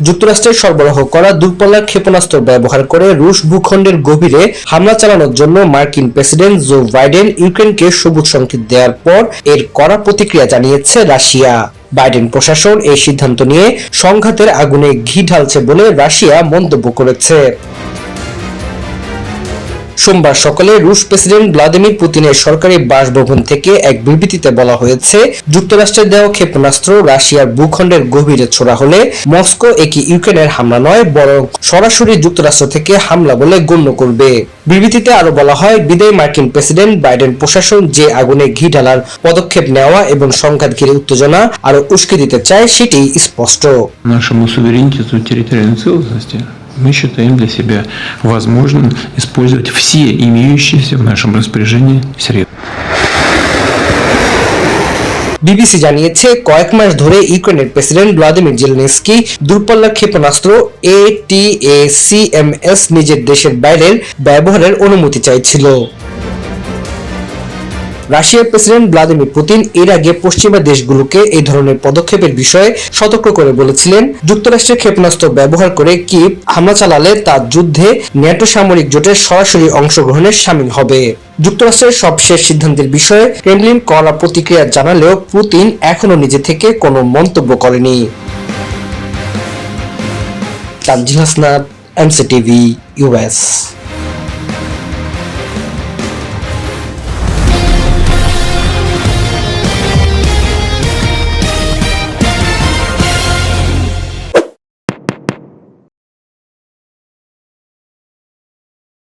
যুক্তরাষ্ট্রের সরবরাহ করা দূরপাল্লার ক্ষেপণাস্ত্র ব্যবহার করে রুশ ভূখণ্ডের গভীরে হামলা চালানোর জন্য মার্কিন প্রেসিডেন্ট জো বাইডেন ইউক্রেনকে সবুজ সংকেত দেওয়ার পর এর কড়া প্রতিক্রিয়া জানিয়েছে রাশিয়া। বাইডেন প্রশাসন এই সিদ্ধান্ত নিয়ে সংঘাতের আগুনে ঘি ঢালছে বলে রাশিয়া মন্তব্য করেছে। সোমবার সকালে রুশ প্রেসিডেন্ট ভ্লাদিমির পুতিনের সরকারি বাসভবন থেকে এক বিবৃতিতে বলা হয়েছে, যুক্তরাষ্ট্রের দেওয়া ক্ষেপণাস্ত্র রাশিয়ার ভূখণ্ডের গভীরে ছোড়া হলে মস্কো একে ইউক্রেনের হামলা নয় বরং সরাসরি যুক্তরাষ্ট্র থেকে হামলা বলে গণ্য করবে। বিবৃতিতে আরো বলা হয়, বিদায়ী মার্কিন প্রেসিডেন্ট বাইডেন প্রশাসন যে আগুনে ঘি ঢালার পদক্ষেপ নেওয়া এবং সংঘাত ঘিরে উত্তেজনা আরো উস্কে দিতে চায় সেটি স্পষ্ট। Нашему суверенитету и территориальной целостности мы считаем для себя возможным использовать все имеющиеся в нашем распоряжении средства. বিবিসি জানিয়েছে, কয়েক মাস ধরে ইউক্রেনের প্রেসিডেন্ট ভ্লাদিমির জেলেনস্কি দূরপাল্লার ক্ষেপণাস্ত্র ATACMS নিজের দেশের বাইরের ব্যবহারের অনুমতি চাইছিল। রাশিয়ার প্রেসিডেন্ট ভ্লাদিমির পুতিন এর আগে পশ্চিমা দেশগুলোকে এই ধরনের পদক্ষেপের বিষয়ে সতর্ক করে বলেছিলেন, যুক্তরাষ্ট্রের ক্ষেপণাস্ত্র ব্যবহার করে কিয়েভ হামলা চালালে তা যুদ্ধে ন্যাটো সামরিক জোটের সরাসরি অংশগ্রহণে শামিল হবে। যুক্তরাষ্ট্রের সবশেষ সিদ্ধান্তের বিষয়ে ক্রেমলিন কড়া প্রতিক্রিয়া জানালেও পুতিন এখনো নিজে থেকে কোনো মন্তব্য করেনি। Tanzil Hasnat, MCTV, US.